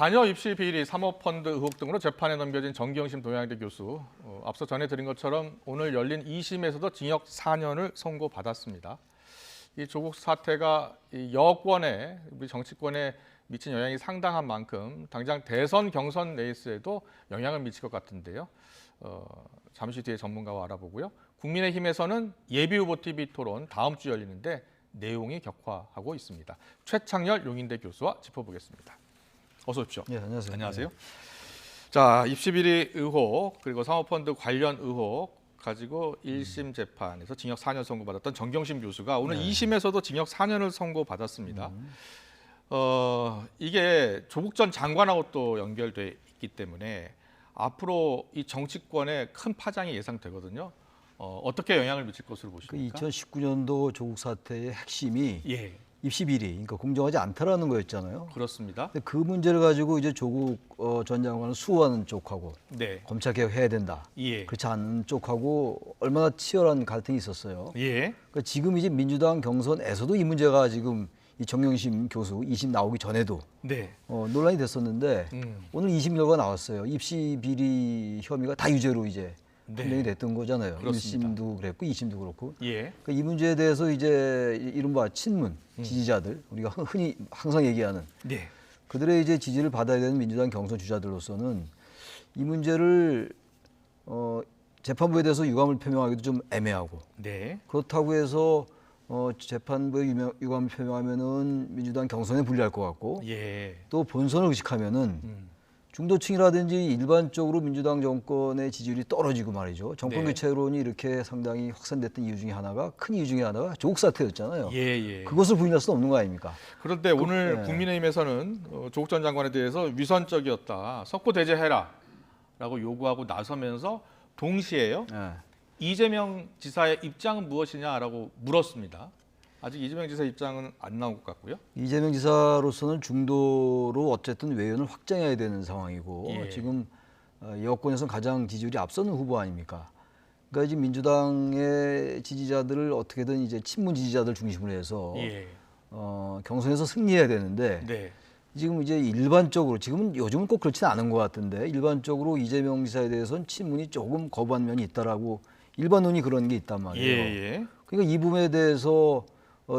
자녀 입시 비리, 사모펀드 의혹 등으로 재판에 넘겨진 정경심 동양대 교수. 앞서 전해드린 것처럼 오늘 열린 2심에서도 징역 4년을 선고받았습니다. 이 조국 사태가 여권에, 우리 정치권에 미친 영향이 상당한 만큼 당장 대선 경선 레이스에도 영향을 미칠 것 같은데요. 잠시 뒤에 전문가와 알아보고요. 국민의힘에서는 예비후보 TV 토론 다음 주 열리는데 내용이 격화하고 있습니다. 최창렬 용인대 교수와 짚어보겠습니다. 어서 오십시오. 네, 안녕하세요. 안녕하세요. 자, 입시비리 의혹 그리고 사모펀드 관련 의혹 가지고 1심 재판에서 징역 4년 선고받았던 정경심 교수가 오늘 2심에서도 징역 4년을 선고받았습니다. 이게 조국 전 장관하고 또 연결돼 있기 때문에 앞으로 이 정치권에 큰 파장이 예상되거든요. 어떻게 영향을 미칠 것으로 보십니까? 2019년도 조국 사태의 핵심이 예, 입시 비리, 그러니까 공정하지 않다라는 거였잖아요. 그렇습니다. 근데 그 문제를 가지고 이제 조국 전 장관은 수호하는 쪽하고 네, 검찰 개혁해야 된다. 예, 그렇지 않은 쪽하고 얼마나 치열한 갈등이 있었어요. 예, 그러니까 지금 이제 민주당 경선에서도 이 문제가 지금 이 정경심 교수 2심 나오기 전에도 네, 논란이 됐었는데 오늘 2심 결과 나왔어요. 입시 비리 혐의가 다 유죄로 이제 판명이 됐던 거잖아요. 그렇습니다. 1심도 그랬고 2심도 그렇고. 예, 그러니까 이 문제에 대해서 이제 이른바 친문 지지자들, 우리가 흔히 항상 얘기하는 네, 그들의 이제 지지를 받아야 되는 민주당 경선 주자들로서는 이 문제를 재판부에 대해서 유감을 표명하기도 좀 애매하고, 네, 그렇다고 해서 재판부에 유감을 표명하면은 민주당 경선에 불리할 것 같고, 예, 또 본선을 의식하면은 중도층이라든지 일반적으로 민주당 정권의 지지율이 떨어지고 말이죠. 정권 네. 교체론이 이렇게 상당히 확산됐던 이유 중에 하나가, 큰 이유 중에 하나가 조국 사태였잖아요. 예, 예. 그것을 부인할 수는 없는 거 아닙니까? 그런데 오늘 네. 국민의힘에서는 조국 전 장관에 대해서 위선적이었다, 석고 대제해라라고 요구하고 나서면서 동시에요. 예. 이재명 지사의 입장은 무엇이냐라고 물었습니다. 아직 이재명 지사 입장은 안 나온 것 같고요. 이재명 지사로서는 중도로 어쨌든 외연을 확장해야 되는 상황이고, 예. 지금 여권에서는 가장 지지율이 앞서는 후보 아닙니까? 그러니까 지금 민주당의 지지자들을 어떻게든 이제 친문 지지자들 중심으로 해서 예, 경선에서 승리해야 되는데, 네, 지금 이제 일반적으로, 지금은 요즘은 꼭 그렇지는 않은 것 같은데, 일반적으로 이재명 지사에 대해서는 친문이 조금 거부한 면이 있다라고 일반론이 그런 게 있단 예, 말이에요. 예, 그러니까 이 부분에 대해서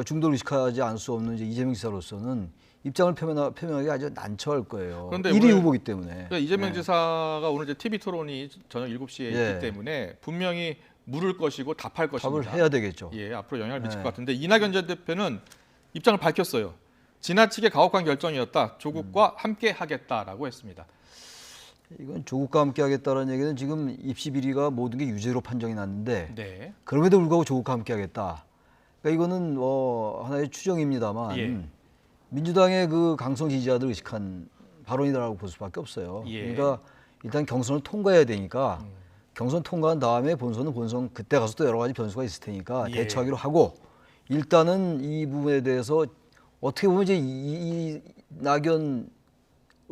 중도를 의식하지 않을 수 없는 이제 이재명 지사로서는 입장을 표명하기 아주 난처할 거예요. 그런데 1위 오늘 후보기 때문에. 그러니까 이재명 지사가 오늘 이제 TV 토론이 저녁 7시에 예. 있기 때문에 분명히 물을 것이고 답할 것입니다. 답을 해야 되겠죠. 예, 앞으로 영향을 미칠 네. 것 같은데 이낙연 전 대표는 입장을 밝혔어요. 지나치게 가혹한 결정이었다. 조국과 함께 하겠다라고 했습니다. 이건 조국과 함께 하겠다는 얘기는 지금 입시 비리가 모든 게 유죄로 판정이 났는데, 네. 그럼에도 불구하고 조국과 함께 하겠다. 그러니까 이거는 하나의 추정입니다만 예. 민주당의 그 강성 지지자들 의식한 발언이라고 볼 수밖에 없어요. 예. 그러니까 일단 경선을 통과해야 되니까 경선 통과한 다음에 본선 그때 가서 또 여러 가지 변수가 있을 테니까 예. 대처하기로 하고, 일단은 이 부분에 대해서 어떻게 보면 이제 이낙연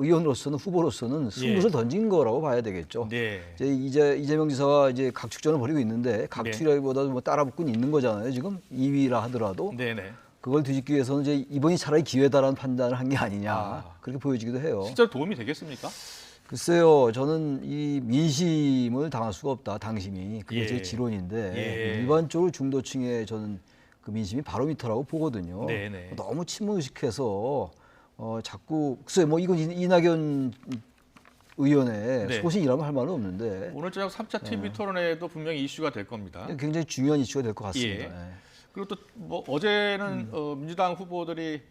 의원으로서는, 후보로서는 승부를 던진 거라고 봐야 되겠죠. 네. 이제 이재명 지사가 이제 각축전을 벌이고 있는데, 각축이라기보다도 뭐 따라붙고는 있는 거잖아요. 지금 2위라 하더라도 네, 네. 그걸 뒤집기 위해서는 이제 이번이 차라리 기회다라는 판단을 한 게 아니냐, 그렇게 보여지기도 해요. 실제로 도움이 되겠습니까? 글쎄요, 저는 이 민심을 당할 수가 없다, 당심이. 그게 예. 제 지론인데, 예. 일반적으로 중도층의 저는 그 민심이 바로미터라고 보거든요. 네, 네. 너무 친문의식해서 자꾸, 글쎄요, 뭐 이건 이낙연 의원의 네. 소신이라면 할 말은 없는데, 오늘 저녁 3차 TV 토론회도 분명히 이슈가 될 겁니다. 굉장히 중요한 이슈가 될 것 같습니다. 예. 예. 그리고 또 뭐 어제는 민주당 후보들이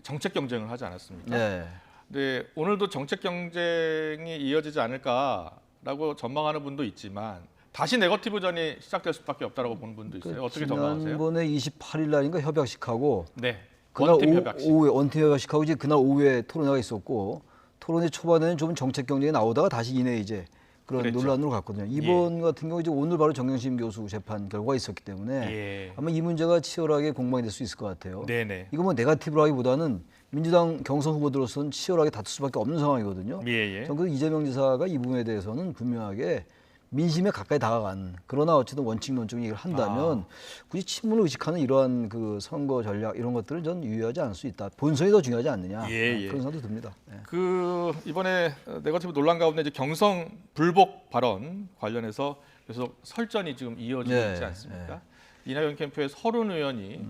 정책 경쟁을 하지 않았습니까? 네. 네, 오늘도 정책 경쟁이 이어지지 않을까라고 전망하는 분도 있지만 다시 네거티브전이 시작될 수밖에 없다라고 보는 분도 있어요. 어떻게 전망하세요? 지난번에 28일 날인가 협약식하고, 네, 그날 원팀 협약식. 오후에 원팀 협약식하고 이제 그날 오후에 토론회가 있었고, 토론회 초반에는 좀 정책 경쟁이 나오다가 다시 이내 이제 그런 그랬죠. 논란으로 갔거든요. 이번 같은 경우 이제 오늘 바로 정경심 교수 재판 결과가 있었기 때문에 예. 아마 이 문제가 치열하게 공방이 될 수 있을 것 같아요. 네네. 이거 뭐 네거티브라기보다는 민주당 경선 후보들로서는 치열하게 다툴 수밖에 없는 상황이거든요. 예, 예. 저는 그 이재명 지사가 이 부분에 대해서는 분명하게 민심에 가까이 다가간 그러나 어쨌든 원칙론적인 얘기를 한다면 굳이 친문을 의식하는 이러한 그 선거 전략 이런 것들은 전 유효하지 않을 수 있다. 본선이 더 중요하지 않느냐 그런 생각도 듭니다. 예. 그 이번에 네거티브 논란 가운데 이제 경성 불복 발언 관련해서 계속 설전이 지금 이어지고 네, 있지 않습니까? 이낙연 캠프의 서른 의원이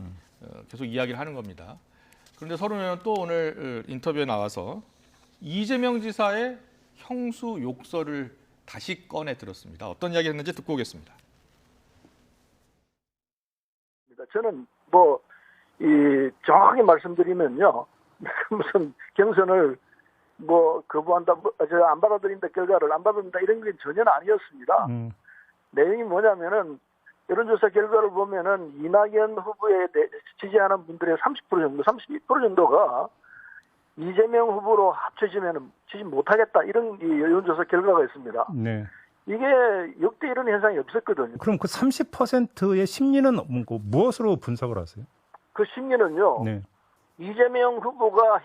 계속 이야기를 하는 겁니다. 그런데 서른 의원은 또 오늘 인터뷰에 나와서 이재명 지사의 형수 욕설을 다시 꺼내 들었습니다. 어떤 이야기 했는지 듣고 오겠습니다. 저는 정확하게 말씀드리면요. 무슨 경선을 거부한다, 안 받아들인다, 결과를 안 받아들인다 이런 게 전혀 아니었습니다. 내용이 뭐냐면은 여론조사 결과를 보면은 이낙연 후보에 지지하는 분들의 30% 정도, 32% 정도가 이재명 후보로 합쳐지면 지지 못하겠다 이런 여론조사 결과가 있습니다. 네. 이게 역대 이런 현상이 없었거든요. 그럼 그 30%의 심리는 무엇으로 분석을 하세요? 그 심리는요. 네. 이재명 후보가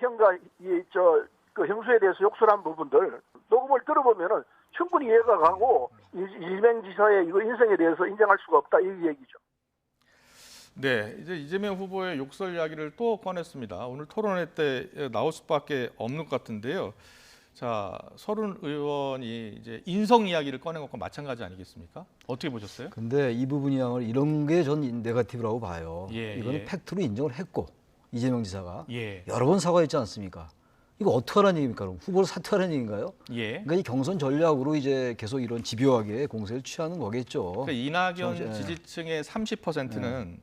그 형수에 대해서 욕설한 부분들 녹음을 들어보면은 충분히 이해가 가고 이재명 지사의 이거 인성에 대해서 인정할 수가 없다 이 얘기죠. 네, 이제 이재명 후보의 욕설 이야기를 또 꺼냈습니다. 오늘 토론회 때 나올 수밖에 없는 것 같은데요. 자, 서른 의원이 이제 인성 이야기를 꺼낸 것과 마찬가지 아니겠습니까? 어떻게 보셨어요? 근데 이 부분이야말로 이런 게 전 네거티브라고 봐요. 이거는 팩트로 인정을 했고 이재명 지사가 여러 번 사과했지 않습니까? 이거 어떻게 하라는 얘기입니까? 그럼 후보를 사퇴하라는 얘기인가요? 그러니까 이 경선 전략으로 이제 계속 이런 집요하게 공세를 취하는 거겠죠. 그러니까 이낙연 지지층의 30%는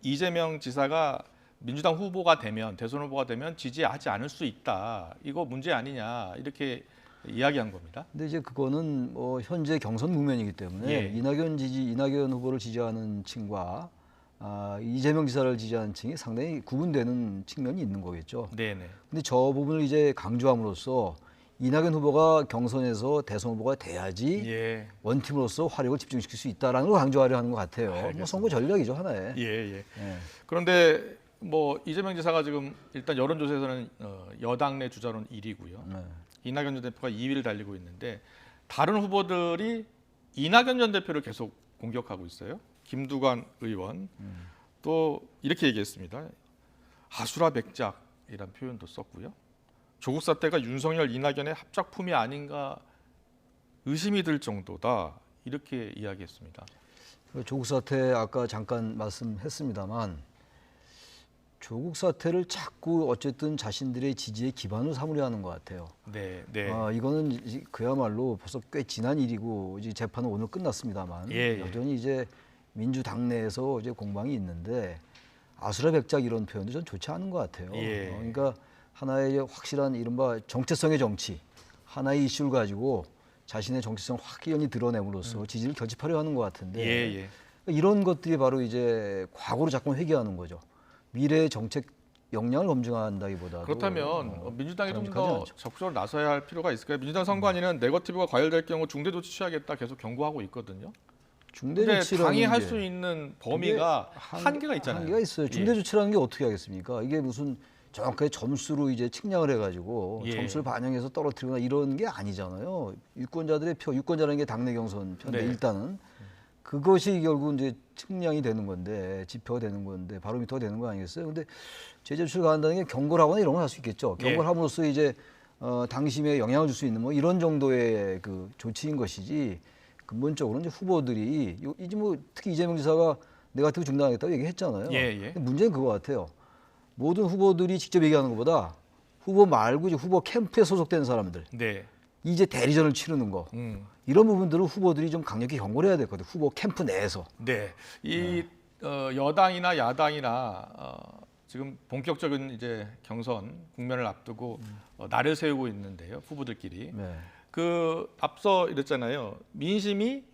이재명 지사가 민주당 후보가 되면 대선 후보가 되면 지지하지 않을 수 있다. 이거 문제 아니냐 이렇게 이야기한 겁니다. 근데 이제 그거는 현재 경선 국면이기 때문에 이낙연 후보를 지지하는 층과 이재명 지사를 지지하는 층이 상당히 구분되는 측면이 있는 거겠죠. 네네. 근데 저 부분을 이제 강조함으로써 이낙연 후보가 경선에서 대선 후보가 돼야지 원팀으로서 화력을 집중시킬 수 있다라는 걸 강조하려 하는 것 같아요. 선거 전략이죠 하나의. 그런데 이재명 지사가 지금 일단 여론조사에서는 여당 내 주자로는 1위고요. 이낙연 전 대표가 2위를 달리고 있는데 다른 후보들이 이낙연 전 대표를 계속 공격하고 있어요. 김두관 의원 또 이렇게 얘기했습니다. 아수라백작이란 표현도 썼고요. 조국 사태가 윤석열, 이낙연의 합작품이 아닌가 의심이 들 정도다 이렇게 이야기했습니다. 조국 사태 아까 잠깐 말씀했습니다만 조국 사태를 자꾸 어쨌든 자신들의 지지의 기반으로 삼으려 하는 것 같아요. 네. 이거는 그야말로 벌써 꽤 지난 일이고 이제 재판은 오늘 끝났습니다만 여전히 이제 민주당 내에서 이제 공방이 있는데 아수라백작 이런 표현도 전 좋지 않은 것 같아요. 그러니까 하나의 확실한 이른바 정체성의 정치, 하나의 이슈를 가지고 자신의 정체성 확연히 드러냄으로써 지지를 결집하려 하는 것 같은데 이런 것들이 바로 이제 과거로 자꾸 회귀하는 거죠. 미래의 정책 역량을 검증한다기보다도 그렇다면 민주당이 좀 더 적극적으로 나서야 할 필요가 있을까요? 민주당 선관위는 네거티브가 과열될 경우 중대 조치 취하겠다 계속 경고하고 있거든요. 중대 조치라는 당이 할 수 있는 범위가 한계가 있잖아요. 한계가 있어요. 중대 조치라는 게 어떻게 하겠습니까? 이게 무슨 정확하게 점수로 이제 측량을 해가지고 점수를 반영해서 떨어뜨리거나 이런 게 아니잖아요. 유권자들의 표, 유권자라는 게 당내 경선 편인데 일단은 그것이 결국 이제 측량이 되는 건데 지표가 되는 건데 바로미터가 되는 거 아니겠어요? 근데 제재 조치를 가한다는 게 경고를 하거나 이런 걸 할 수 있겠죠. 경고를 함으로써 이제 당심에 영향을 줄 수 있는 이런 정도의 그 조치인 것이지 근본적으로 이제 후보들이 이제 특히 이재명 지사가 네거티브 중단하겠다고 얘기했잖아요. 근데 문제는 그거 같아요. 모든 후보들이 직접 얘기하는 것보다 후보 말고 이제 후보 캠프에 소속된 사람들 이제 대리전을 치르는 거 이런 부분들을 후보들이 좀 강력히 경고를 해야 될 것 같아요. 후보 캠프 내에서. 여당이나 야당이나 지금 본격적인 이제 경선 국면을 앞두고 날을 세우고 있는데요. 후보들끼리. 그 앞서 이랬잖아요. 민심이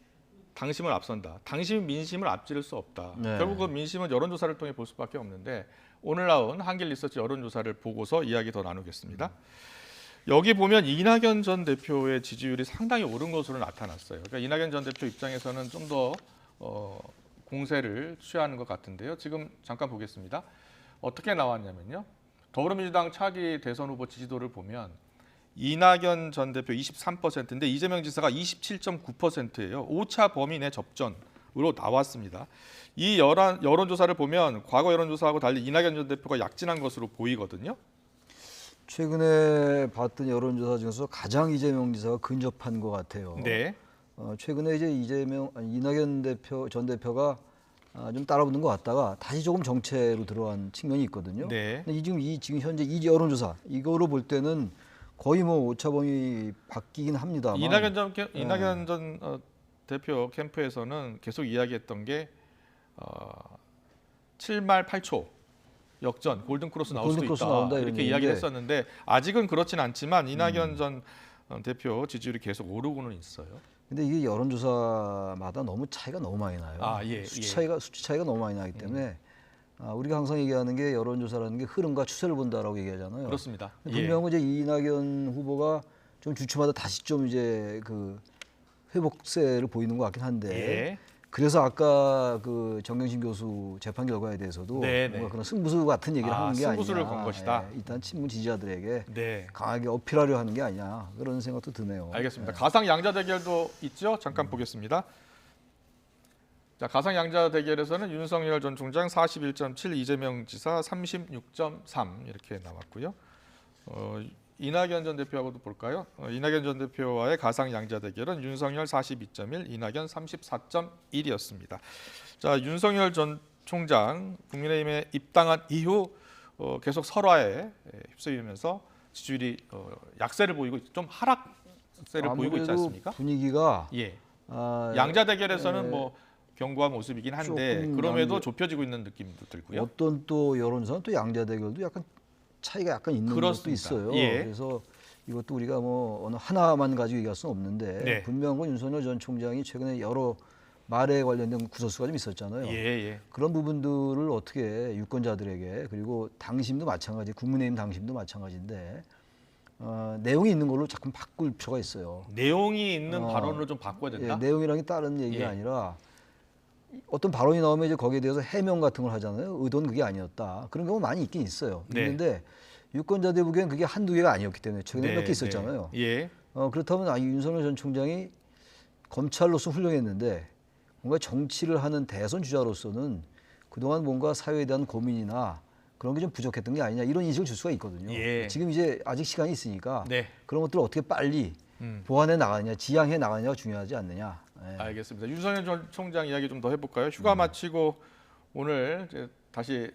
당심을 앞선다. 당심이 민심을 앞지를 수 없다. 결국은 민심은 여론조사를 통해 볼 수밖에 없는데 오늘 나온 한길리서치 여론조사를 보고서 이야기 더 나누겠습니다. 여기 보면 이낙연 전 대표의 지지율이 상당히 오른 것으로 나타났어요. 그러니까 이낙연 전 대표 입장에서는 좀 더 공세를 취하는 것 같은데요. 지금 잠깐 보겠습니다. 어떻게 나왔냐면요. 더불어민주당 차기 대선 후보 지지도를 보면 이낙연 전 대표 23%인데 이재명 지사가 27.9%예요. 5차 범위 내 접전으로 나왔습니다. 이 여론조사를 보면 과거 여론조사하고 달리 이낙연 전 대표가 약진한 것으로 보이거든요. 최근에 봤던 여론조사 중에서 가장 이재명 지사가 근접한 것 같아요. 네. 최근에 이제 이낙연 전 대표가 좀 따라붙는 것 같다가 다시 조금 정체로 들어간 측면이 있거든요. 네. 근데 지금 현재 이 여론조사 이거로 볼 때는 거의 뭐 오차범위 바뀌긴 합니다만 이낙연 전 대표 캠프에서는 계속 이야기했던 게 7말 8초 역전 골든크로스 나올 수도 있다 나온다, 이렇게 이야기를 했었는데 아직은 그렇진 않지만 이낙연 전 대표 지지율이 계속 오르고는 있어요. 근데 이게 여론조사마다 너무 차이가 너무 많이 나요. 예, 수치 차이가 너무 많이 나기 때문에 우리가 항상 얘기하는 게 여론조사라는 게 흐름과 추세를 본다라고 얘기하잖아요. 그렇습니다. 분명히 이제 이낙연 후보가 좀 주춤하다 다시 좀 이제 그 회복세를 보이는 것 같긴 한데 예. 그래서 아까 그 정경심 교수 재판 결과에 대해서도 뭔가 그런 승부수 같은 얘기를 하는 게 승부수를 아니냐. 건 것이다. 일단 친문 지지자들에게 네. 강하게 어필하려 하는 게 아니냐 그런 생각도 드네요. 알겠습니다. 가상 양자 대결도 있죠. 잠깐 보겠습니다. 자, 가상 양자 대결에서는 윤석열 전 총장 41.7, 이재명 지사 36.3 이렇게 나왔고요. 이낙연 전 대표하고도 볼까요? 이낙연 전 대표와의 가상 양자 대결은 윤석열 42.1, 이낙연 34.1이었습니다. 자, 윤석열 전 총장 국민의힘에 입당한 이후 계속 설화에 휩쓸리면서 지지율이 약세를 보이고 좀 하락세를 보이고 있지 않습니까? 분위기가 양자 대결에서는 뭐 견고한 모습이긴 한데 그럼에도 좁혀지고 있는 느낌도 들고요. 어떤 또 여론조사는 또 양자 대결도 약간 차이가 약간 있는 것도 있어요. 그래서 이것도 우리가 뭐 어느 하나만 가지고 얘기할 수는 없는데 분명한 건 윤석열 전 총장이 최근에 여러 말에 관련된 구설수가 좀 있었잖아요. 그런 부분들을 어떻게 유권자들에게 그리고 당심도 마찬가지, 국민의힘 당심도 마찬가지인데 내용이 있는 걸로 자꾸 바꿀 필요가 있어요. 내용이 있는 발언으로 좀 바꿔야 된다? 내용이랑이 다른 얘기가 아니라 어떤 발언이 나오면 이제 거기에 대해서 해명 같은 걸 하잖아요. 의도는 그게 아니었다. 그런 경우 많이 있긴 있어요. 있는데 유권자들 보기엔 그게 한두 개가 아니었기 때문에 최근에 몇 개 있었잖아요. 그렇다면 윤석열 전 총장이 검찰로서 훌륭했는데 뭔가 정치를 하는 대선 주자로서는 그동안 뭔가 사회에 대한 고민이나 그런 게 좀 부족했던 게 아니냐 이런 인식을 줄 수가 있거든요. 지금 이제 아직 시간이 있으니까 그런 것들을 어떻게 빨리 보완해 나가느냐, 지향해 나가느냐가 중요하지 않느냐. 알겠습니다. 윤석열 전 총장 이야기 좀 더 해볼까요? 휴가 마치고 오늘 이제 다시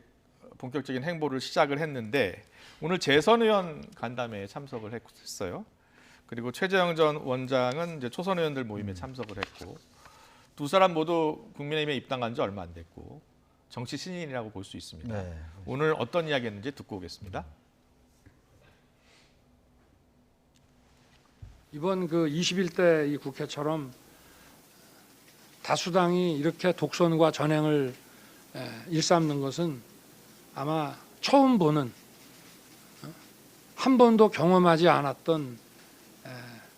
본격적인 행보를 시작을 했는데 오늘 재선의원 간담회에 참석을 했어요. 그리고 최재형 전 원장은 이제 초선 의원들 모임에 참석을 했고 두 사람 모두 국민의힘에 입당한 지 얼마 안 됐고 정치 신인이라고 볼 수 있습니다. 오늘 어떤 이야기했는지 듣고 오겠습니다. 이번 그 21대 이 국회처럼 다수당이 이렇게 독선과 전횡을 일삼는 것은 아마 처음 보는 한 번도 경험하지 않았던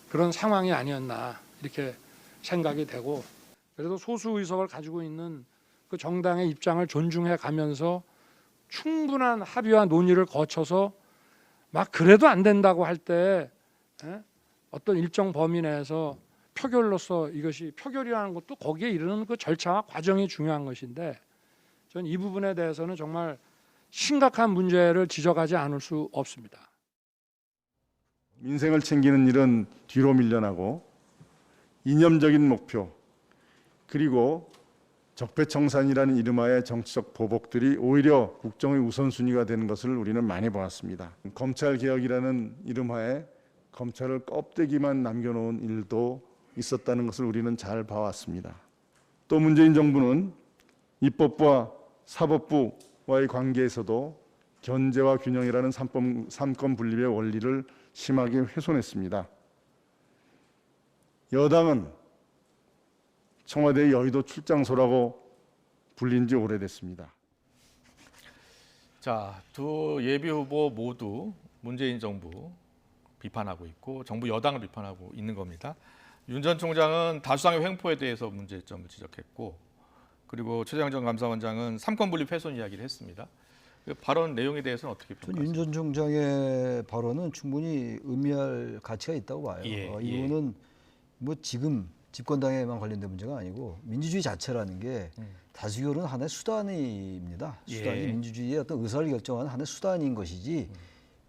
그런 상황이 아니었나 이렇게 생각이 되고 그래도 소수 의석을 가지고 있는 그 정당의 입장을 존중해 가면서 충분한 합의와 논의를 거쳐서 막 그래도 안 된다고 할 때 어떤 일정 범위 내에서 표결로서 이것이 표결이라는 것도 거기에 이르는 그 절차와 과정이 중요한 것인데 저는 이 부분에 대해서는 정말 심각한 문제를 지적하지 않을 수 없습니다. 민생을 챙기는 일은 뒤로 밀려나고 이념적인 목표 그리고 적폐청산이라는 이름하에 정치적 보복들이 오히려 국정의 우선순위가 되는 것을 우리는 많이 보았습니다. 검찰개혁이라는 이름하에 검찰을 껍데기만 남겨놓은 일도 있었다는 것을 우리는 잘 봐왔습니다. 또 문재인 정부는 입법부와 사법부와의 관계에서도 견제와 균형이라는 삼권 분립의 원리를 심하게 훼손했습니다. 여당은 청와대의 여의도 출장소라고 불린 지 오래됐습니다. 자, 두 예비 후보 모두 문재인 정부 비판하고 있고 정부 여당을 비판하고 있는 겁니다. 윤 전 총장은 다수당의 횡포에 대해서 문제점을 지적했고 그리고 최재형 전 감사원장은 삼권 분립 훼손 이야기를 했습니다. 그 발언 내용에 대해서는 어떻게 전 평가하세요? 윤 전 총장의 발언은 충분히 의미할 가치가 있다고 봐요. 예, 이거는 뭐 지금 집권당에만 관련된 문제가 아니고 민주주의 자체라는 게 다수결은 하나의 수단입니다. 수단이 예. 민주주의의 어떤 의사를 결정하는 하나의 수단인 것이지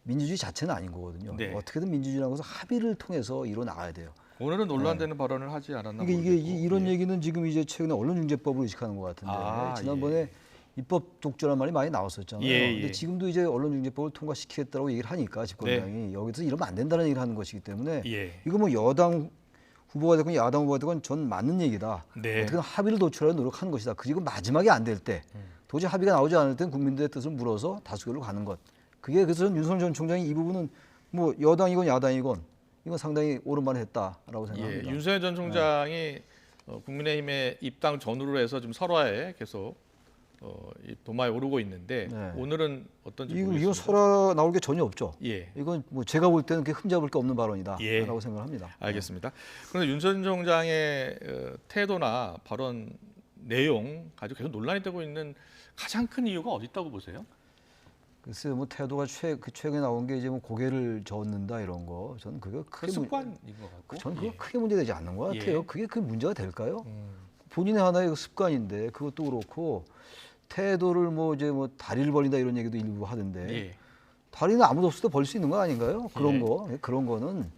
민주주의 자체는 아닌 거거든요. 네. 어떻게든 민주주의라는 것은 합의를 통해서 이뤄 나가야 돼요. 오늘은 논란되는 발언을 하지 않았나 이게 모르겠고. 이런 예. 얘기는 지금 이제 최근에 언론중재법을 의식하는 것 같은데 아, 지난번에 입법 독재란 말이 많이 나왔었잖아요. 예, 근데 지금도 이제 언론중재법을 통과시키겠다고 얘기를 하니까 집권당이 여기서 이러면 안 된다는 얘기를 하는 것이기 때문에 예. 이거 뭐 여당 후보가 됐건 야당 후보가 됐건 전 맞는 얘기다. 네. 어떻게든 합의를 도출하려 노력하는 것이다. 그리고 마지막에 안 될 때 도저히 합의가 나오지 않을 땐 국민들의 뜻을 물어서 다수결로 가는 것. 그게 그래서 윤석열 전 총장이 이 부분은 뭐 여당이건 야당이건 이건 상당히 옳은 말을 했다라고 예, 생각합니다. 윤석열 전 총장이 국민의힘의 입당 전후로 해서 좀 설화에 계속 이 도마에 오르고 있는데 네. 오늘은 어떤지 이건 모르겠습니다. 설화 나올 게 전혀 없죠. 예, 이건 뭐 제가 볼 때는 그렇게 흠잡을 게 없는 발언이다라고 예. 생각합니다. 알겠습니다. 그런데 윤 전 총장의 태도나 발언 내용 가지고 계속 논란이 되고 있는 가장 큰 이유가 어디 있다고 보세요? 글쎄요, 뭐 태도가 최근에 나온 게 이제 뭐 고개를 저었는다 이런 거, 저는 그게 그 크게 습관인 것 같고. 저는 그거 예. 크게 문제되지 않는 것 같아요. 예. 그게 그 문제가 될까요? 음. 본인의 하나의 습관인데 그것도 그렇고 태도를 뭐 이제 뭐 다리를 벌린다 이런 얘기도 일부 하던데 예. 다리는 아무도 없을 때 벌릴 수 있는 거 아닌가요? 그런 예. 거 그런 거는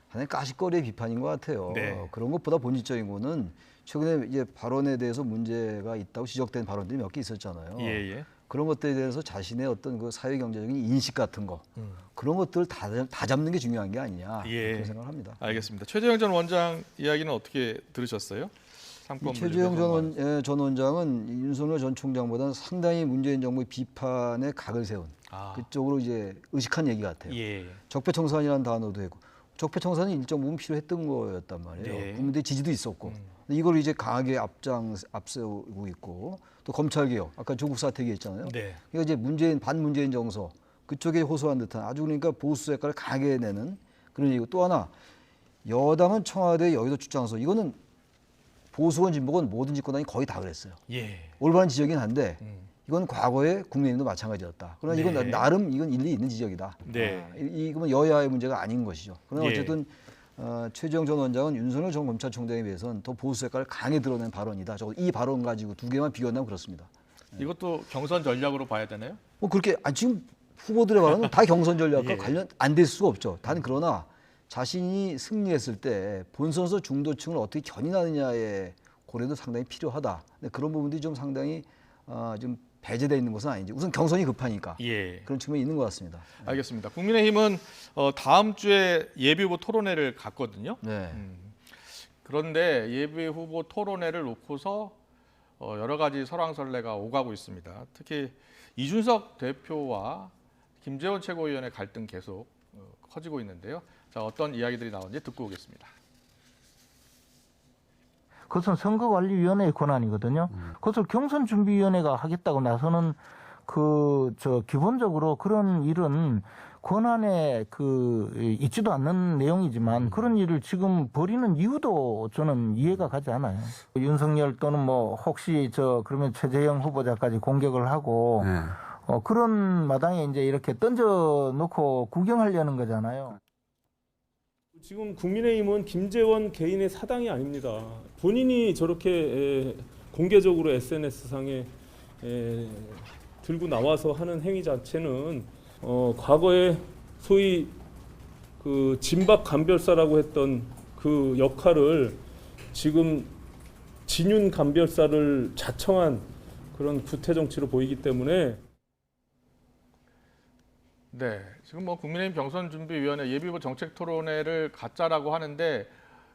하나의 까짓거리의 비판인 것 같아요. 네. 그런 것보다 본질적인 거는 최근에 이제 발언에 대해서 문제가 있다고 지적된 발언들이 몇 개 있었잖아요. 예, 예. 그런 것들에 대해서 자신의 어떤 그 사회 경제적인 인식 같은 거 그런 것들을 다 잡는 게 중요한 게 아니냐 예. 그렇게 생각합니다. 알겠습니다. 최재형 전 원장 이야기는 어떻게 들으셨어요? 상권 최재형 분리돼서 전 원장은 이 윤석열 전 총장보다는 상당히 문재인 정부의 비판에 각을 세운 그쪽으로 이제 의식한 얘기 같아요. 예. 적폐청산이라는 단어도 했고 적폐청산이 일정 부분 필요했던 거였단 말이에요. 네. 국민들의 지지도 있었고 근데 이걸 이제 강하게 앞세우고 있고 또 검찰개혁 아까 조국 사태 얘기했잖아요. 네. 그러니까 이제 반문재인 정서 그쪽에 호소한 듯한 아주 그러니까 보수 색깔을 강하게 내는 그런 얘기고 또 하나 여당은 청와대 여의도 출장소 이거는 보수건 진보건 모든 집권당이 거의 다 그랬어요. 예. 올바른 지적이긴 한데 이건 과거에 국민의힘도 마찬가지였다. 그러나 이건 네. 나름 이건 일리 있는 지적이다. 네. 이건 여야의 문제가 아닌 것이죠. 그러나 예. 어쨌든 최재형 전 원장은 윤석열 전 검찰총장에 비해서는 더 보수 색깔을 강하게 드러낸 발언이다. 이 발언 가지고 두 개만 비교한다면 그렇습니다. 이것도 경선 전략으로 봐야 되나요? 뭐 그렇게 지금 후보들의 발언은 다 경선 전략과 예. 관련 안 될 수가 없죠. 단 그러나 자신이 승리했을 때 본선에서 중도층을 어떻게 견인하느냐의 고려도 상당히 필요하다. 근데 그런 부분들이 좀 상당히 좀 배제되어 있는 것은 아닌지. 우선 경선이 급하니까 예. 그런 측면이 있는 것 같습니다. 알겠습니다. 국민의힘은 다음 주에 예비후보 토론회를 갖거든요. 네. 그런데 예비후보 토론회를 놓고서 여러 가지 설왕설래가 오가고 있습니다. 특히 이준석 대표와 김재원 최고위원의 갈등 계속 커지고 있는데요. 자, 어떤 이야기들이 나오는지 듣고 오겠습니다. 그것은 선거관리위원회의 권한이거든요. 그것을 경선준비위원회가 하겠다고 나서는 기본적으로 그런 일은 권한에 있지도 않는 내용이지만 그런 일을 지금 벌이는 이유도 저는 이해가 가지 않아요. 윤석열 또는 뭐 혹시 그러면 최재형 후보자까지 공격을 하고 그런 마당에 이제 이렇게 던져놓고 구경하려는 거잖아요. 지금 국민의힘은 김재원 개인의 사당이 아닙니다. 본인이 저렇게 공개적으로 SNS상에 들고 나와서 하는 행위 자체는 과거에 소위 그 진박 감별사라고 했던 그 역할을 지금 진윤 감별사를 자청한 그런 구태 정치로 보이기 때문에 네, 지금 뭐 국민의힘 경선준비위원회 예비후보 정책토론회를 갖자라고 하는데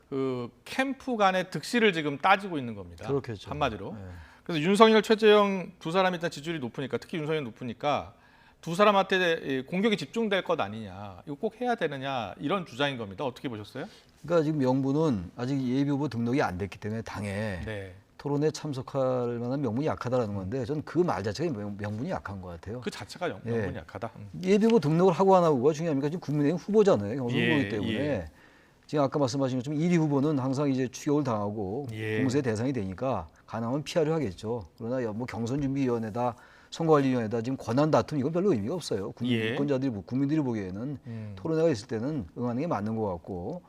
그 캠프 간의 득실을 지금 따지고 있는 겁니다. 그렇겠죠. 한마디로. 네. 그래서 윤석열, 최재형 두 사람이 일단 지지율이 높으니까 특히 윤석열이 높으니까 두 사람한테 공격이 집중될 것 아니냐, 이거 꼭 해야 되느냐 이런 주장인 겁니다. 어떻게 보셨어요? 그러니까 지금 명분은 아직 예비후보 등록이 안 됐기 때문에 당에 네, 토론에 참석할 만한 명분이 약하다라는 건데 저는 그 말 자체가 명분이 약한 것 같아요. 그 자체가 명분이 예. 약하다. 예비후보 등록을 하고 안 하고가 중요합니까? 지금 국민의힘 후보잖아요. 경선 예, 후보이기 때문에 예. 지금 아까 말씀하신 것처럼 1위 후보는 항상 이제 추격을 당하고 예. 공세의 대상이 되니까 가능하면 피하려 하겠죠. 그러나 뭐 경선준비위원회다 선거관리위원회에다 지금 권한 다툼 이건 별로 의미가 없어요. 예. 유권자들이 국민들이 보기에는 토론회가 있을 때는 응하는 게 맞는 것 같고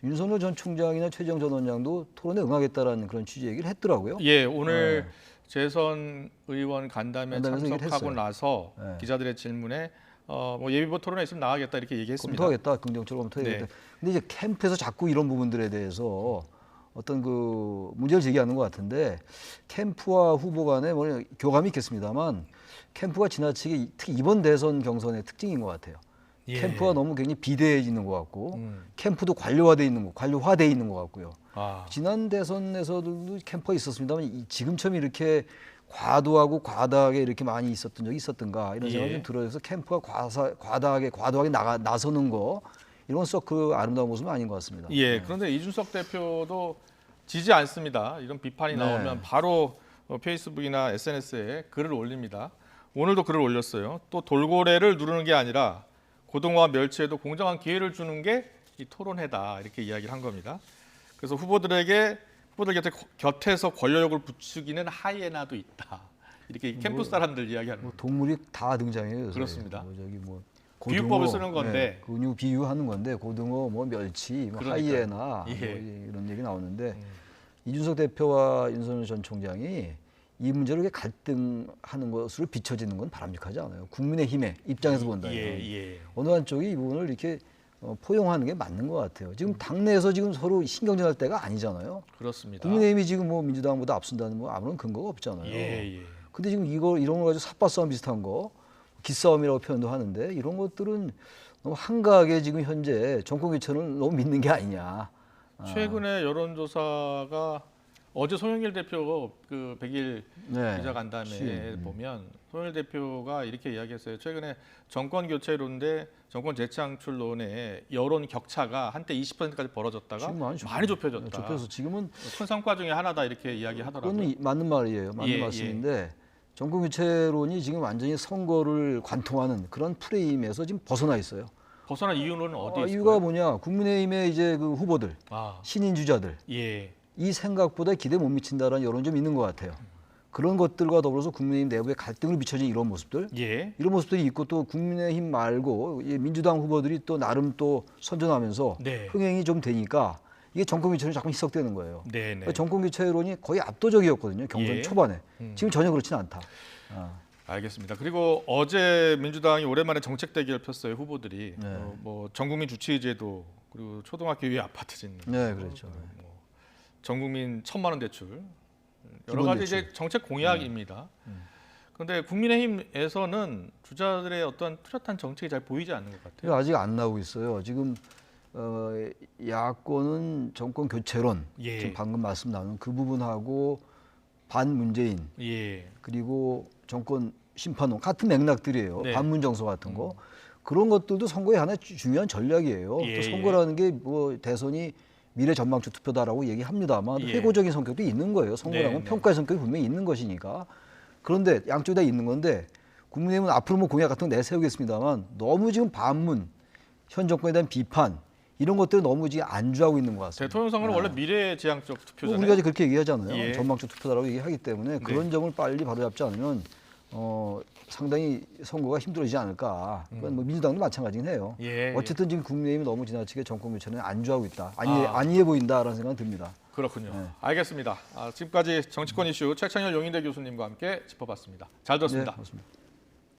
윤석열 전 총장이나 최재형 전 원장도 토론에 응하겠다라는 그런 취지 얘기를 했더라고요. 예, 오늘 재선 의원 간담회 간담회에서 얘기를 참석하고 했어요. 나서 네. 기자들의 질문에 뭐 예비후보 토론회 있으면 나가겠다 이렇게 얘기했습니다. 검토하겠다, 긍정적으로 검토하겠다. 네. 근데 이제 캠프에서 자꾸 이런 부분들에 대해서 어떤 그 문제를 제기하는 것 같은데 캠프와 후보 간에 뭐 교감이 있겠습니다만 캠프가 지나치게 특히 이번 대선 경선의 특징인 것 같아요. 예. 캠프가 너무 굉장히 비대해지는 것 같고 캠프도 관료화돼 있는 것 같고요. 아, 지난 대선에서도 캠프가 있었습니다만 지금처럼 이렇게 과도하고 과다하게 이렇게 많이 있었던 적이 있었던가 이런 생각이 예. 좀 들어서 캠프가 과도하게 나서는 거 이런 썩 그 아름다운 모습은 아닌 것 같습니다. 예. 그런데 이준석 대표도 지지 않습니다. 이런 비판이 네. 나오면 바로 페이스북이나 SNS에 글을 올립니다. 오늘도 글을 올렸어요. 또 돌고래를 누르는 게 아니라 고등어와 멸치에도 공정한 기회를 주는 게 이 토론회다 이렇게 이야기를 한 겁니다. 그래서 후보들 곁에서 권력을 부추기는 하이에나도 있다. 이렇게 캠프 사람들 이야기하는 뭐 겁니다. 동물이 다 등장해요. 요새. 그렇습니다. 뭐 저기 뭐 비유법을 쓰는 건데. 근육 비유하는 건데 고등어, 뭐 멸치, 뭐 그러니까요. 하이에나 예. 뭐 이런 얘기 나오는데 이준석 대표와 윤석열 전 총장이 이 문제를 이렇게 갈등하는 것으로 비춰지는 건 바람직하지 않아요. 국민의힘의 입장에서 본다면 예. 어느 한쪽이 이 부분을 이렇게 포용하는 게 맞는 것 같아요. 지금 당내에서 지금 서로 신경전할 때가 아니잖아요. 그렇습니다. 국민의힘이 지금 뭐 민주당보다 앞선다는 뭐 아무런 근거가 없잖아요. 예. 근데 지금 이런 거 가지고 삿바싸움 비슷한 거, 기싸움이라고 표현도 하는데 이런 것들은 너무 한가하게 지금 현재 정권 교체를 너무 믿는 게 아니냐. 최근에 여론조사가 어제 송영길 대표 그 100일 네. 기자간담회에 보면 송영길 대표가 이렇게 이야기했어요. 최근에 정권 교체론대 정권 재창출론의 여론 격차가 한때 20%까지 벌어졌다가 지금 많이 좁혀졌다. 좁혀서 지금은 큰 성과 중에 하나다 이렇게 이야기하더라고요. 그건 맞는 말이에요. 맞는 예, 말씀인데 정권 교체론이 지금 완전히 선거를 관통하는 그런 프레임에서 지금 벗어나 있어요. 벗어난 이유는 어디에 있을까요? 이유가 뭐냐? 국민의힘의 이제 그 후보들, 신인 주자들 예. 이 생각보다 기대 못 미친다라는 여론이 좀 있는 것 같아요. 그런 것들과 더불어서 국민의힘 내부의 갈등을 비춰진 이런 모습들, 예. 이런 모습들이 있고 또 국민의힘 말고 이 민주당 후보들이 또 나름 또 선전하면서 네. 흥행이 좀 되니까 이게 정권 교체론이 자꾸 희석되는 거예요. 네네. 그러니까 정권 교체론이 거의 압도적이었거든요. 경선 예. 초반에. 지금 전혀 그렇지는 않다. 알겠습니다. 그리고 어제 민주당이 오랜만에 정책 대결을 폈어요. 후보들이 네. 뭐 전국민 주치의제도 그리고 초등학교 위에 아파트 짓는 네, 그렇죠. 전국민 1,000만 원 대출 여러 기본 가지 대출. 이제 정책 공약입니다. 그런데 국민의힘에서는 주자들의 어떤 뚜렷한 정책이 잘 보이지 않는 것 같아요. 아직 안 나오고 있어요. 지금 야권은 정권 교체론, 예. 지금 방금 말씀 나눈 그 부분하고 반문재인 예. 그리고 정권 심판론 같은 맥락들이에요. 네. 반문 정서 같은 거. 그런 것들도 선거의 하나의 중요한 전략이에요. 예, 또 선거라는 게 뭐 대선이 미래 전망적 투표다라고 얘기합니다만 예. 회고적인 성격도 있는 거예요. 선거라는 네, 평가의 성격이 분명히 있는 것이니까. 그런데 양쪽이 다 있는 건데 국민의힘은 앞으로 뭐 공약 같은 거 내세우겠습니다만 너무 지금 반문, 현 정권에 대한 비판 이런 것들을 너무 지금 안주하고 있는 것 같습니다. 대통령 선거는 원래 미래지향적 투표잖아요. 우리가 이제 그렇게 얘기하잖아요. 예. 전망적 투표다라고 얘기하기 때문에 그런 점을 빨리 바로잡지 않으면 상당히 선거가 힘들어지지 않을까. 그건 뭐 민주당도 마찬가지긴 해요. 예. 어쨌든 지금 국민의힘이 너무 지나치게 정권 교체는 안주하고 있다. 안이해 보인다라는 생각이 듭니다. 그렇군요. 네. 알겠습니다. 지금까지 정치권 이슈 최창렬 용인대 교수님과 함께 짚어봤습니다. 잘 들었습니다. 네, 맞습니다.